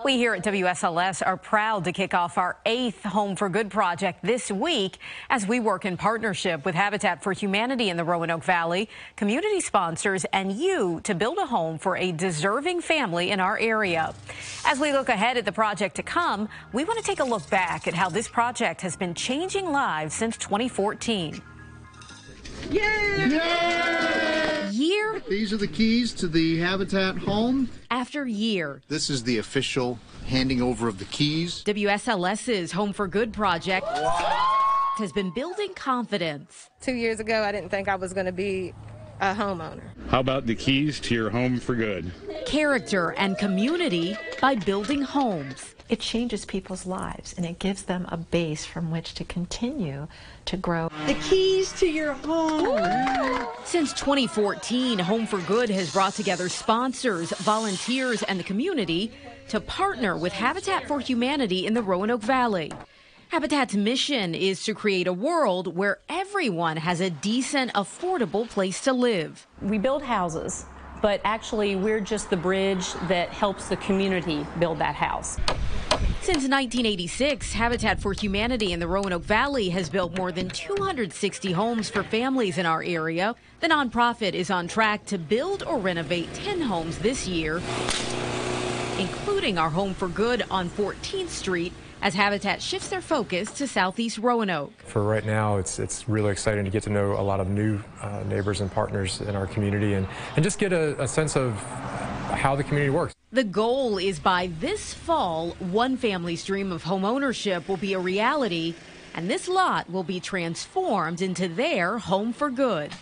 We here at WSLS are proud to kick off our 8th Home for Good project this week as we work in partnership with Habitat for Humanity in the Roanoke Valley, community sponsors, and you to build a home for a deserving family in our area. As we look ahead at the project to come, we want to take a look back at how this project has been changing lives since 2014. Year These are the keys to the Habitat home. after year, This is the official handing over of the keys. WSLS's Home for Good project has been building confidence. 2 years ago, I didn't think I was going to be a homeowner. How about the keys to your home for good? Character and community by building homes. It changes people's lives and it gives them a base from which to continue to grow. The keys to your home. Since 2014, Home for Good has brought together sponsors, volunteers, and the community to partner with Habitat for Humanity in the Roanoke Valley. Habitat's mission is to create a world where everyone has a decent, affordable place to live. We build houses, but actually we're just the bridge that helps the community build that house. Since 1986, Habitat for Humanity in the Roanoke Valley has built more than 260 homes for families in our area. The nonprofit is on track to build or renovate 10 homes this year, including our Home for Good on 14th Street, as Habitat shifts their focus to Southeast Roanoke. For right now, it's really exciting to get to know a lot of new neighbors and partners in our community and just get a sense of how the community works. The goal is by this fall, one family's dream of homeownership will be a reality, and this lot will be transformed into their home for good.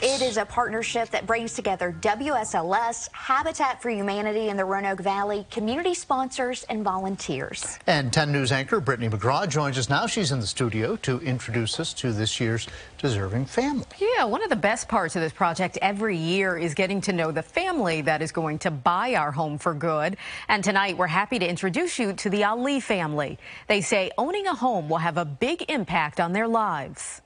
It is a partnership that brings together WSLS, Habitat for Humanity in the Roanoke Valley, community sponsors, and volunteers. And 10 News anchor Brittany McGraw joins us now. She's in the studio to introduce us to this year's deserving family. Yeah, one of the best parts of this project every year is getting to know the family that is going to buy our home for good. And tonight, we're happy to introduce you to the Ali family. They say owning a home will have a big impact on their lives.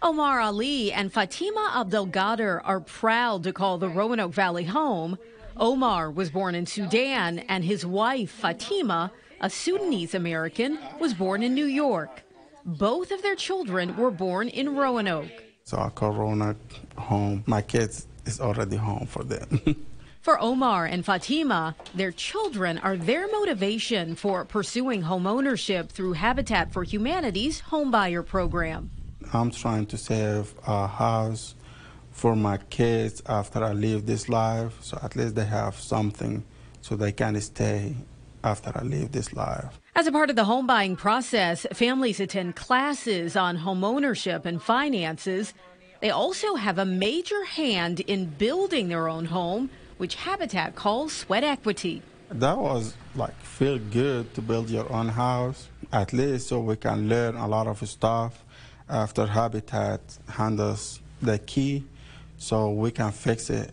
Omar Ali and Fatima Abdelgader are proud to call the Roanoke Valley home. Omar was born in Sudan, and his wife, Fatima, a Sudanese American, was born in New York. Both of their children were born in Roanoke. So I call Roanoke home. My kids is already home for them. For Omar and Fatima, their children are their motivation for pursuing home ownership through Habitat for Humanity's Homebuyer program. I'm trying to save a house for my kids after I leave this life, so at least they have something so they can stay after I leave this life. As a part of the home buying process, families attend classes on home ownership and finances. They also have a major hand in building their own home, which Habitat calls sweat equity. That was feel good to build your own house, at least so we can learn a lot of stuff after Habitat hand us the key so we can fix it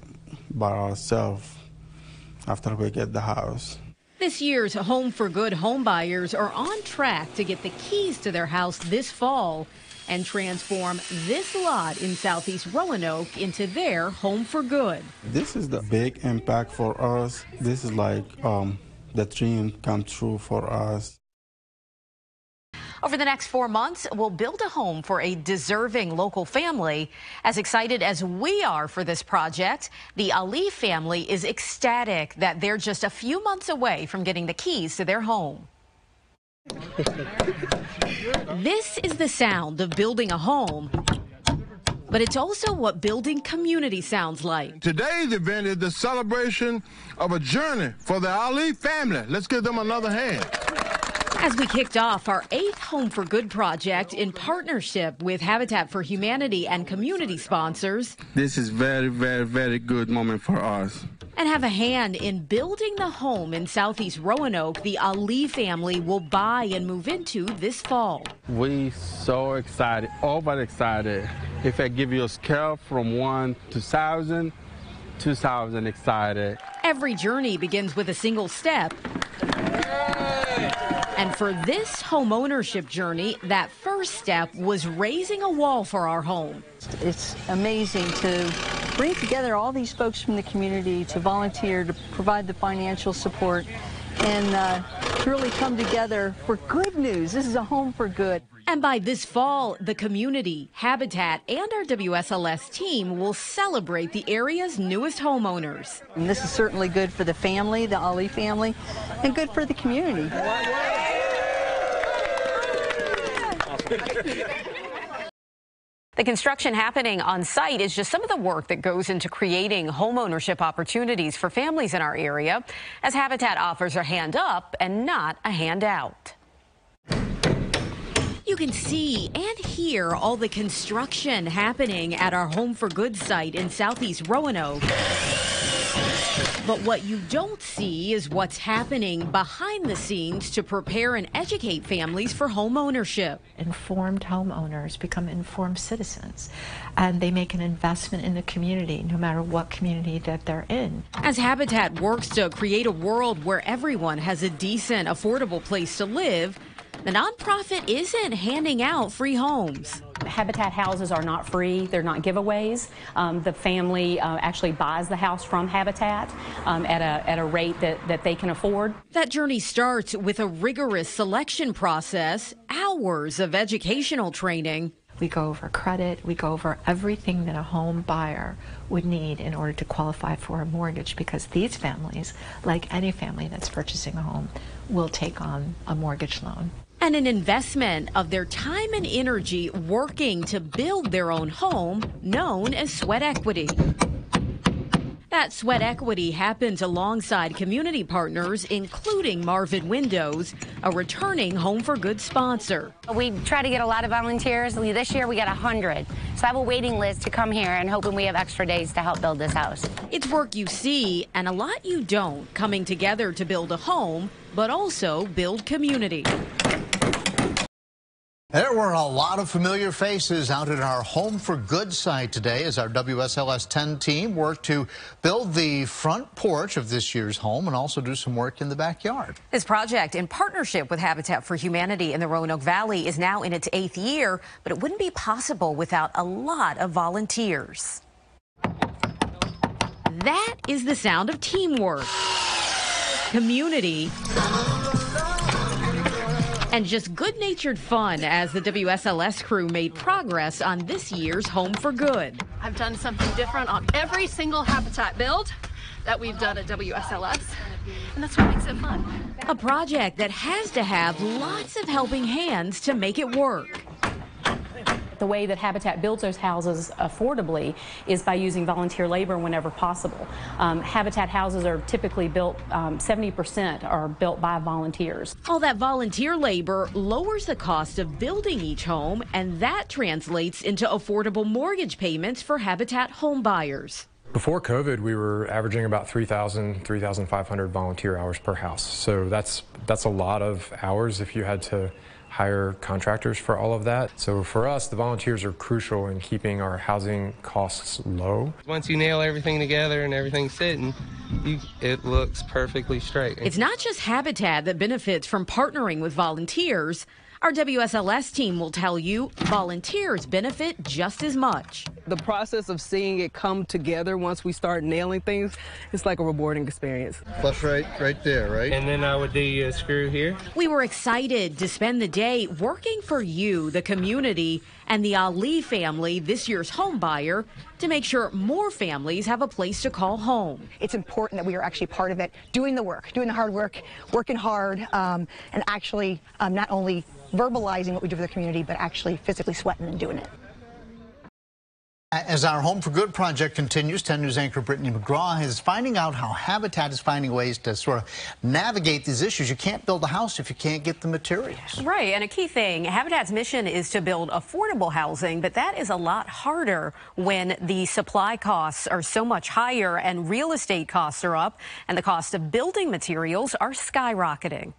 by ourselves after we get the house. This year's Home for Good home buyers are on track to get the keys to their house this fall and transform this lot in Southeast Roanoke into their home for good. This is the big impact for us. This is the dream come true for us. Over the next 4 months, we'll build a home for a deserving local family. As excited as we are for this project, the Ali family is ecstatic that they're just a few months away from getting the keys to their home. This is the sound of building a home, but it's also what building community sounds like. Today's event is the celebration of a journey for the Ali family. Let's give them another hand. As we kicked off our 8th Home for Good project in partnership with Habitat for Humanity and community sponsors. This is very, very, very good moment for us. And have a hand in building the home in Southeast Roanoke the Ali family will buy and move into this fall. We so excited, overexcited. If I give you a scale from 1 to 1,000, 2,000 excited. Every journey begins with a single step. And for this home ownership journey, that first step was raising a wall for our home. It's amazing to bring together all these folks from the community to volunteer, to provide the financial support, and to really come together for good news. This is a home for good. And by this fall, the community, Habitat, and our WSLS team will celebrate the area's newest homeowners. And this is certainly good for the family, the Ali family, and good for the community. The construction happening on site is just some of the work that goes into creating homeownership opportunities for families in our area, as Habitat offers a hand up and not a handout. You can see and hear all the construction happening at our Home for Good site in southeast Roanoke. But what you don't see is what's happening behind the scenes to prepare and educate families for home ownership. Informed homeowners become informed citizens, and they make an investment in the community, no matter what community that they're in. As Habitat works to create a world where everyone has a decent, affordable place to live, the nonprofit isn't handing out free homes. Habitat houses are not free. They're not giveaways. The family actually buys the house from Habitat at a rate that they can afford. That journey starts with a rigorous selection process, hours of educational training. We go over credit, we go over everything that a home buyer would need in order to qualify for a mortgage, because these families, like any family that's purchasing a home, will take on a mortgage loan. And an investment of their time and energy working to build their own home, known as sweat equity. That sweat equity happens alongside community partners, including Marvin Windows, a returning Home for Good sponsor. We try to get a lot of volunteers. This year we got 100. So I have a waiting list to come here and hoping we have extra days to help build this house. It's work you see and a lot you don't, coming together to build a home, but also build community. There were a lot of familiar faces out at our Home for Good site today as our WSLS 10 team worked to build the front porch of this year's home and also do some work in the backyard. This project, in partnership with Habitat for Humanity in the Roanoke Valley, is now in its 8th year, but it wouldn't be possible without a lot of volunteers. That is the sound of teamwork, community, and just good-natured fun as the WSLS crew made progress on this year's Home for Good. I've done something different on every single Habitat build that we've done at WSLS, and that's what makes it fun. A project that has to have lots of helping hands to make it work. The way that Habitat builds those houses affordably is by using volunteer labor whenever possible. Habitat houses are typically built, 70% are built by volunteers. All that volunteer labor lowers the cost of building each home, and that translates into affordable mortgage payments for Habitat home buyers. Before COVID, we were averaging about 3,000, 3,500 volunteer hours per house. So that's a lot of hours if you had to hire contractors for all of that. So for us, the volunteers are crucial in keeping our housing costs low. Once you nail everything together and everything's sitting, it looks perfectly straight. It's not just Habitat that benefits from partnering with volunteers. Our WSLS team will tell you volunteers benefit just as much. The process of seeing it come together once we start nailing things, it's like a rewarding experience. Flush right there, right? And then I would do a screw here. We were excited to spend the day working for you, the community, and the Ali family, this year's home buyer, to make sure more families have a place to call home. It's important that we are actually part of it, doing the work, doing the hard work, working hard, and actually not only verbalizing what we do for the community, but actually physically sweating and doing it. As our Home for Good project continues, 10 News anchor Brittany McGraw is finding out how Habitat is finding ways to sort of navigate these issues. You can't build a house if you can't get the materials. Right, and a key thing, Habitat's mission is to build affordable housing, but that is a lot harder when the supply costs are so much higher and real estate costs are up and the cost of building materials are skyrocketing.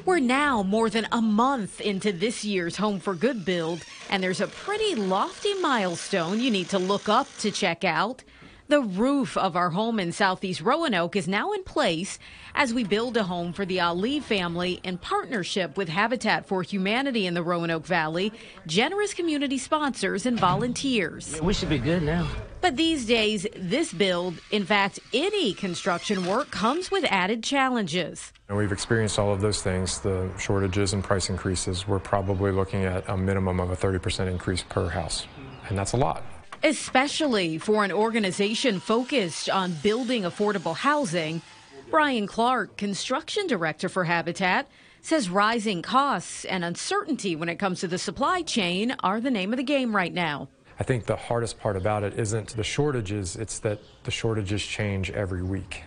We're now more than a month into this year's Home for Good build, and there's a pretty lofty milestone you need to look up to check out. The roof of our home in Southeast Roanoke is now in place as we build a home for the Ali family in partnership with Habitat for Humanity in the Roanoke Valley, generous community sponsors and volunteers. Yeah, we should be good now. But these days, this build, in fact, any construction work, comes with added challenges. And we've experienced all of those things, the shortages and price increases. We're probably looking at a minimum of a 30% increase per house, and that's a lot. Especially for an organization focused on building affordable housing. Brian Clark, construction director for Habitat, says rising costs and uncertainty when it comes to the supply chain are the name of the game right now. I think the hardest part about it isn't the shortages, it's that the shortages change every week.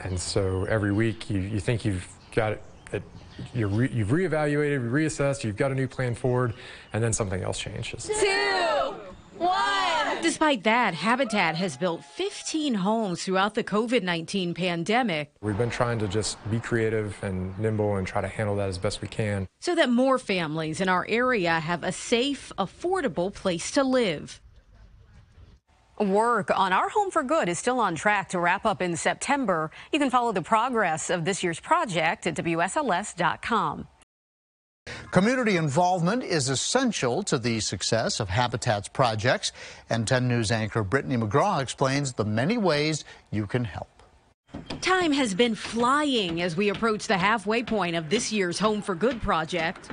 And so every week you think you've got it, you've reevaluated, reassessed, you've got a new plan forward, and then something else changes. 2, 1. Despite that, Habitat has built 15 homes throughout the COVID-19 pandemic. We've been trying to just be creative and nimble and try to handle that as best we can, so that more families in our area have a safe, affordable place to live. Work on our Home for Good is still on track to wrap up in September. You can follow the progress of this year's project at WSLS.com. Community involvement is essential to the success of Habitat's projects, and 10 News anchor Brittany McGraw explains the many ways you can help. Time has been flying as we approach the halfway point of this year's Home for Good project.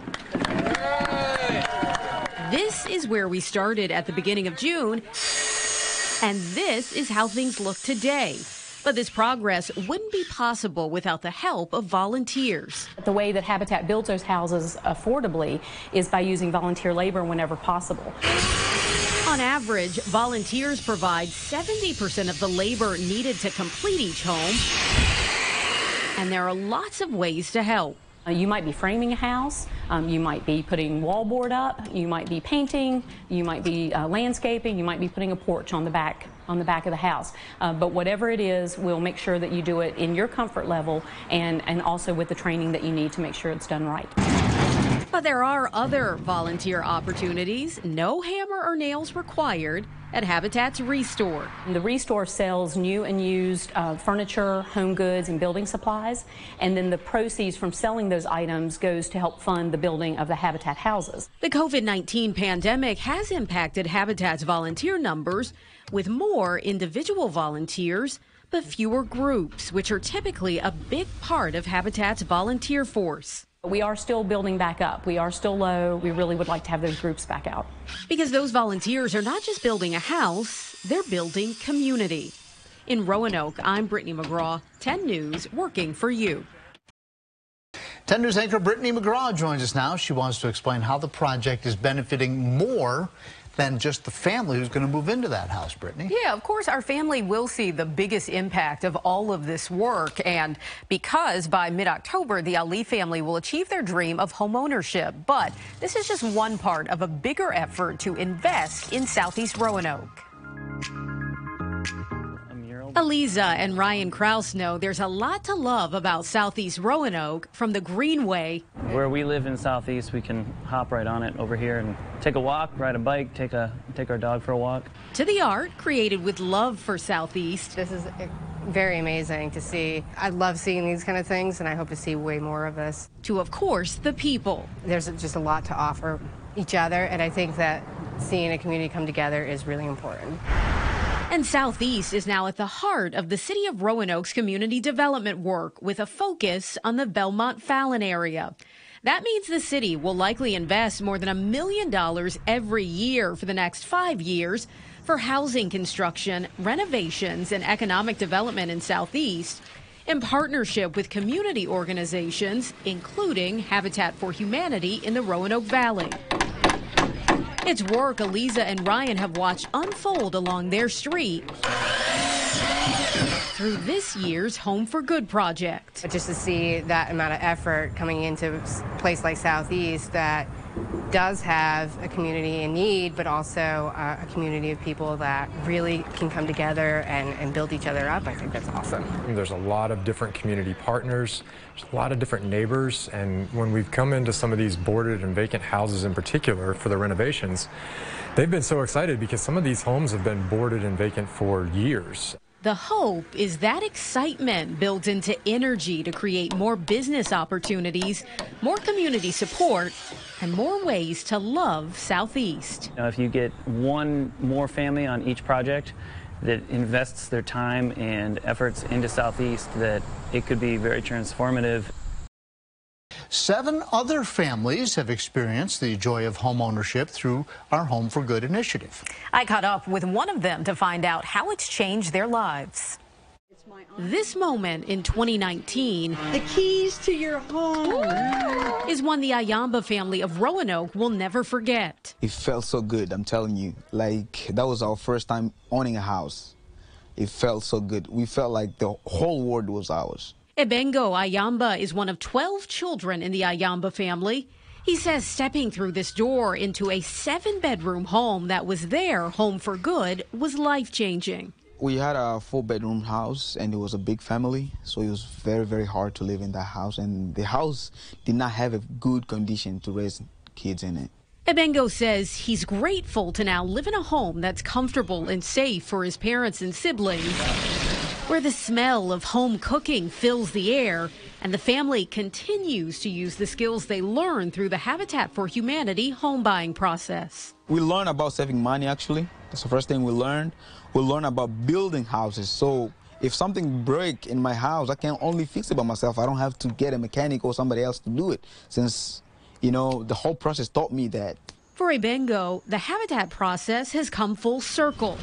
This is where we started at the beginning of June, and this is how things look today. But this progress wouldn't be possible without the help of volunteers. The way that Habitat builds those houses affordably is by using volunteer labor whenever possible. On average, volunteers provide 70% of the labor needed to complete each home, and there are lots of ways to help. You might be framing a house, you might be putting wallboard up, you might be painting, you might be landscaping, you might be putting a porch on the back of the house. But whatever it is, we'll make sure that you do it in your comfort level and also with the training that you need to make sure it's done right. But there are other volunteer opportunities, no hammer or nails required, at Habitat's Restore. The Restore sells new and used furniture, home goods, and building supplies, and then the proceeds from selling those items goes to help fund the building of the Habitat houses. The COVID-19 pandemic has impacted Habitat's volunteer numbers, with more individual volunteers, but fewer groups, which are typically a big part of Habitat's volunteer force. We are still building back up. We are still low. We really would like to have those groups back out. Because those volunteers are not just building a house, they're building community. In Roanoke, I'm Brittany McGraw, 10 News, working for you. 10 News anchor Brittany McGraw joins us now. She wants to explain how the project is benefiting more than just the family who's going to move into that house, Brittany. Yeah, of course, our family will see the biggest impact of all of this work. And because by mid-October, the Ali family will achieve their dream of home ownership. But this is just one part of a bigger effort to invest in Southeast Roanoke. Eliza and Ryan Kraus know there's a lot to love about Southeast Roanoke, from the Greenway. Where we live in Southeast, we can hop right on it over here and take a walk, ride a bike, take our dog for a walk. To the art created with love for Southeast. This is very amazing to see. I love seeing these kind of things, and I hope to see way more of this. To, of course, the people. There's just a lot to offer each other, and I think that seeing a community come together is really important. And Southeast is now at the heart of the city of Roanoke's community development work, with a focus on the Belmont-Fallon area. That means the city will likely invest more than $1 million every year for the next 5 years for housing construction, renovations, and economic development in Southeast, in partnership with community organizations, including Habitat for Humanity in the Roanoke Valley. It's work Eliza and Ryan have watched unfold along their street through this year's Home for Good project. Just to see that amount of effort coming into a place like Southeast that does have a community in need, but also a community of people that really can come together and build each other up, I think that's awesome. There's a lot of different community partners, there's a lot of different neighbors, and when we've come into some of these boarded and vacant houses in particular for the renovations, They've been so excited because some of these homes have been boarded and vacant for years. The hope is that excitement builds into energy to create more business opportunities, more community support, and more ways to love Southeast. If you get one more family on each project that invests their time and efforts into Southeast, that it could be very transformative. 7 other families have experienced the joy of home ownership through our Home for Good initiative. I caught up with one of them to find out how it's changed their lives. This moment in 2019, the keys to your home, is one the Ayamba family of Roanoke will never forget. It felt so good, I'm telling you. Like, that was our first time owning a house. It felt so good. We felt like the whole world was ours. Ebengo Ayamba is one of 12 children in the Ayamba family. He says stepping through this door into a 7-bedroom home that was their home for good was life-changing. We had a 4-bedroom house, and it was a big family, so it was very, very hard to live in that house. And the house did not have a good condition to raise kids in it. Ebengo says he's grateful to now live in a home that's comfortable and safe for his parents and siblings, where the smell of home cooking fills the air, and the family continues to use the skills they learned through the Habitat for Humanity home buying process. We learned about saving money, actually. That's the first thing we learned. We learned about building houses. So if something breaks in my house, I can only fix it by myself. I don't have to get a mechanic or somebody else to do it, since, you know, the whole process taught me that. For Ebengo, the Habitat process has come full circle.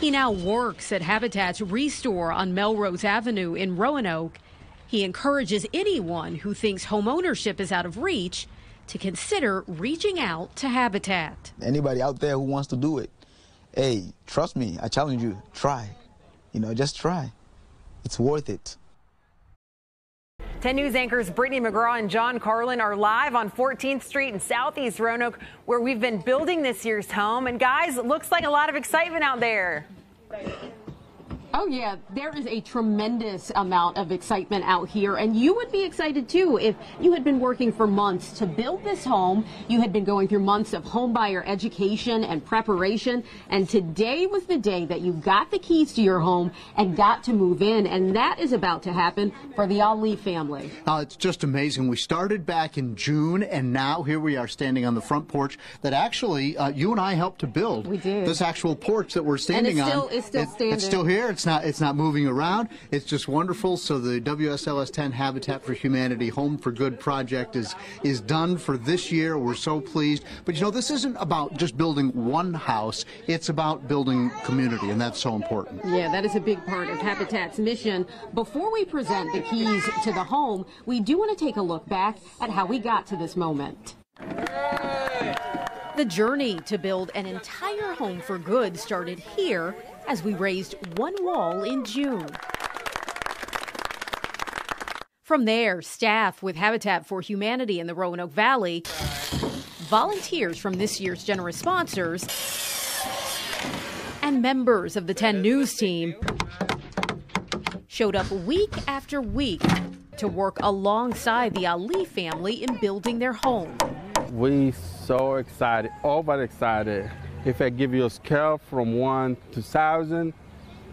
He now works at Habitat's Restore on Melrose Avenue in Roanoke. He encourages anyone who thinks homeownership is out of reach to consider reaching out to Habitat. Anybody out there who wants to do it, hey, trust me, I challenge you, try. You know, just try. It's worth it. 10 News anchors Brittany McGraw and John Carlin are live on 14th Street in Southeast Roanoke, where we've been building this year's home. And guys, it looks like a lot of excitement out there. Oh, yeah, there is a tremendous amount of excitement out here, and you would be excited, too, if you had been working for months to build this home. You had been going through months of home buyer education and preparation, and today was the day that you got the keys to your home and got to move in, and that is about to happen for the Ali family. It's just amazing. We started back in June, and now here we are standing on the front porch that actually you and I helped to build. We did. This actual porch that we're standing on. It's still standing. It's still here. It's not moving around. It's just wonderful. So the WSLS 10 Habitat for Humanity Home for Good project is done for this year. We're so pleased. But you know, this isn't about just building one house. It's about building community, and that's so important. Yeah, that is a big part of Habitat's mission. Before we present the keys to the home, we do want to take a look back at how we got to this moment. The journey to build an entire home for good started here as we raised one wall in June. From there, staff with Habitat for Humanity in the Roanoke Valley, volunteers from this year's generous sponsors, and members of the 10 News team showed up week after week to work alongside the Ali family in building their home. We so excited, over excited. If I give you a scale from 1 to 1,000,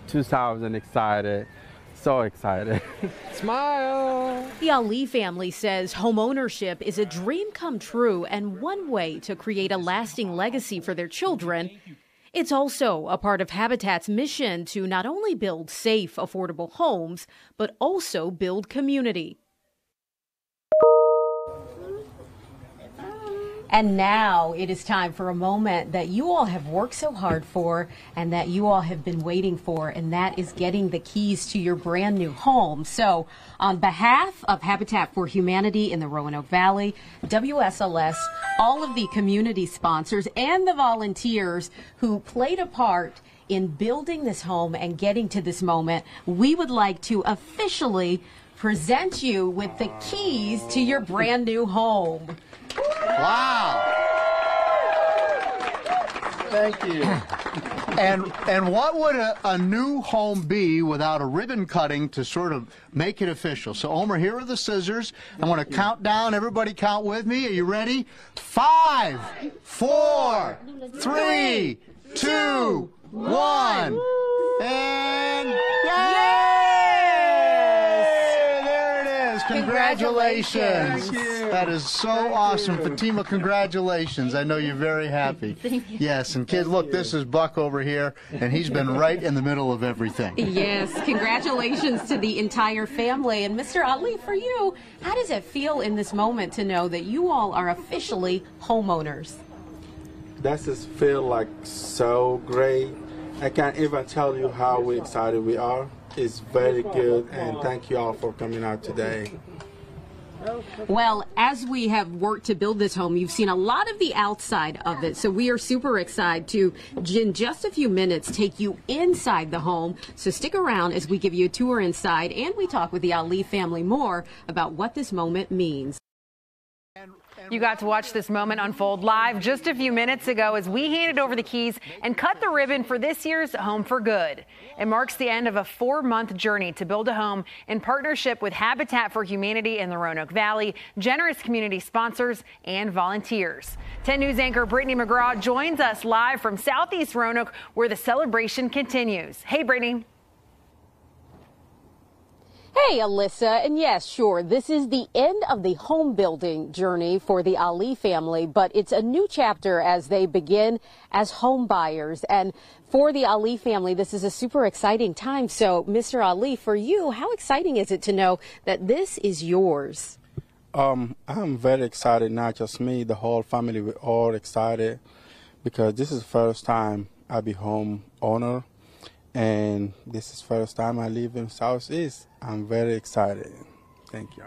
2,000 excited, so excited. Smile! The Ali family says homeownership is a dream come true and one way to create a lasting legacy for their children. It's also a part of Habitat's mission to not only build safe, affordable homes, but also build community. And now it is time for a moment that you all have worked so hard for and that you all have been waiting for, and that is getting the keys to your brand new home. So on behalf of Habitat for Humanity in the Roanoke Valley, WSLS, all of the community sponsors and the volunteers who played a part in building this home and getting to this moment, we would like to officially present you with the keys to your brand new home. Wow. Thank you. And what would a new home be without a ribbon cutting to sort of make it official? So, Omer, here are the scissors. I want to count down. Everybody count with me. Are you ready? 5, 4, 3, 2, 1. And there it is. Congratulations. That is so awesome. Fatima, congratulations. I know you're very happy. Thank you. Yes, and kids, look, this is Buck over here, and he's been right in the middle of everything. Yes, congratulations to the entire family. And Mr. Ali, for you, how does it feel in this moment to know that you all are officially homeowners? That just feel like so great. I can't even tell you how excited we are. It's very good, and thank you all for coming out today. Well, as we have worked to build this home, you've seen a lot of the outside of it. So we are super excited to, in just a few minutes, take you inside the home. So stick around as we give you a tour inside and we talk with the Ali family more about what this moment means. You got to watch this moment unfold live just a few minutes ago as we handed over the keys and cut the ribbon for this year's Home for Good. It marks the end of a 4-month journey to build a home in partnership with Habitat for Humanity in the Roanoke Valley, generous community sponsors, and volunteers. 10 News anchor Brittany McGraw joins us live from Southeast Roanoke, where the celebration continues. Hey, Brittany. Hey, Alyssa, and yes, sure, this is the end of the home building journey for the Ali family, but it's a new chapter as they begin as home buyers. And for the Ali family, this is a super exciting time. So, Mr. Ali, for you, how exciting is it to know that this is yours? I'm very excited, not just me, the whole family, we're all excited because this is the first time I'll be home owner. And this is the first time I live in Southeast. I'm very excited. Thank you.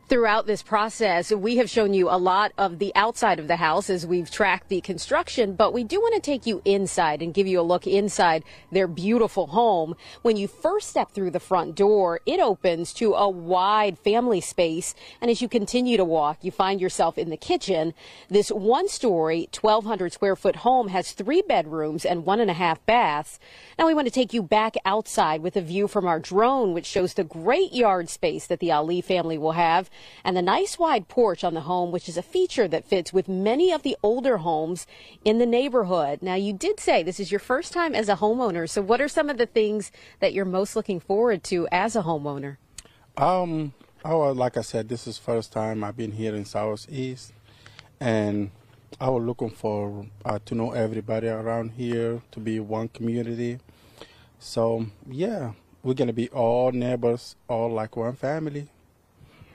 Throughout this process, we have shown you a lot of the outside of the house as we've tracked the construction, but we do want to take you inside and give you a look inside their beautiful home. When you first step through the front door, it opens to a wide family space, and as you continue to walk, you find yourself in the kitchen. This one-story, 1,200 square foot home has 3 bedrooms and 1.5 baths. Now we want to take you back outside with a view from our drone, which shows the great yard space that the Ali family will have, and the nice wide porch on the home, which is a feature that fits with many of the older homes in the neighborhood. Now, you did say this is your first time as a homeowner, so what are some of the things that you're most looking forward to as a homeowner? Like I said, this is the first time I've been here in Southeast, and I was looking for to know everybody around here, to be one community. So, yeah, we're going to be all neighbors, all like one family.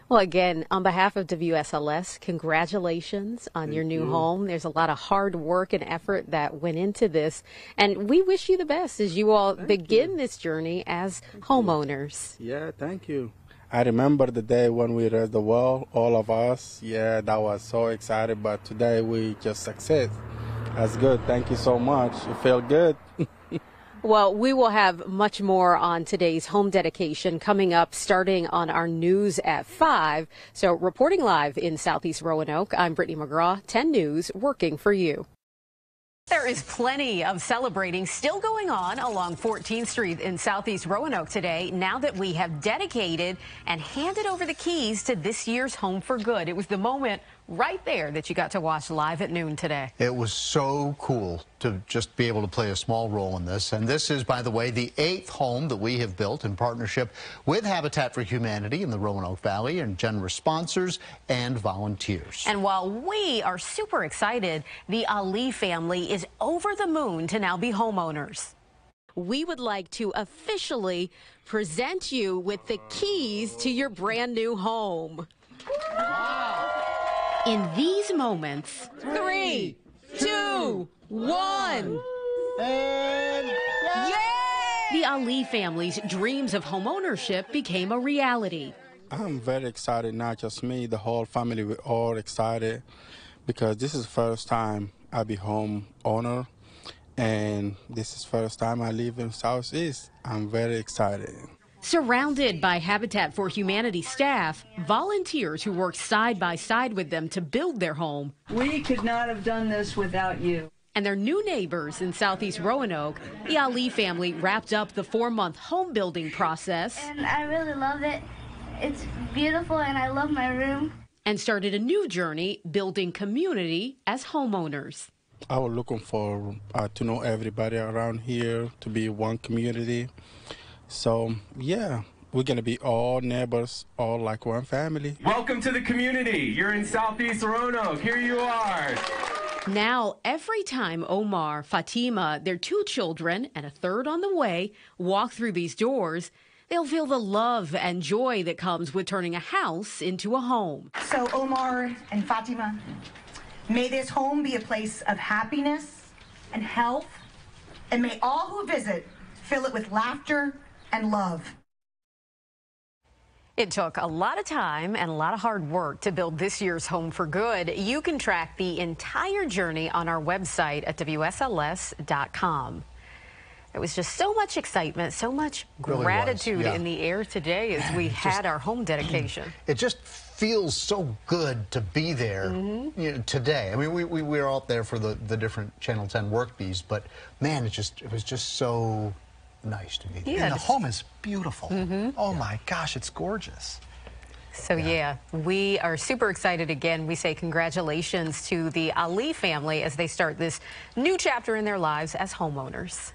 Well, again, on behalf of WSLS, congratulations on your new home. There's a lot of hard work and effort that went into this, and we wish you the best as you all begin this journey as homeowners. Yeah, thank you. I remember the day when we raised the wall, all of us. Yeah, that was so excited, but today we just succeed. That's good. Thank you so much. It felt good. Well, we will have much more on today's home dedication coming up starting on our news at 5. So reporting live in Southeast Roanoke, I'm Brittany McGraw, 10 News, working for you. There is plenty of celebrating still going on along 14th Street in Southeast Roanoke today now that we have dedicated and handed over the keys to this year's Home for Good. It was the moment right there that you got to watch live at noon today. It was so cool to just be able to play a small role in this. And this is, by the way, the 8th home that we have built in partnership with Habitat for Humanity in the Roanoke Valley and generous sponsors and volunteers. And while we are super excited, the Ali family is over the moon to now be homeowners. We would like to officially present you with the keys to your brand new home. Wow. In these moments, 3, 2, 1. And yay! The Ali family's dreams of homeownership became a reality. I'm very excited, not just me, the whole family, we're all excited because this is the first time I'll be home owner, and this is the first time I live in Southeast. I'm very excited. Surrounded by Habitat for Humanity staff, volunteers who worked side by side with them to build their home. We could not have done this without you. and their new neighbors in Southeast Roanoke. The Ali family wrapped up the 4-month home building process. And I really love it. It's beautiful and I love my room. And started a new journey building community as homeowners. I was looking for to know everybody around here, to be one community. So, yeah, we're going to be all neighbors, all like one family. Welcome to the community. You're in Southeast Roanoke. Here you are. Now, every time Omar, Fatima, their 2 children, and a third on the way, walk through these doors, they'll feel the love and joy that comes with turning a house into a home. So, Omar and Fatima, may this home be a place of happiness and health, and may all who visit fill it with laughter and love. It took a lot of time and a lot of hard work to build this year's Home for Good. You can track the entire journey on our website at WSLS.com. There was just so much excitement, so much gratitude in the air today as we had our home dedication. It just feels so good to be there today. I mean, we were out there for the different Channel 10 work bees, but man, it was just so nice to be there. Yeah, and the home is beautiful. Oh my gosh, it's gorgeous. So yeah, we are super excited again. We say congratulations to the Ali family as they start this new chapter in their lives as homeowners.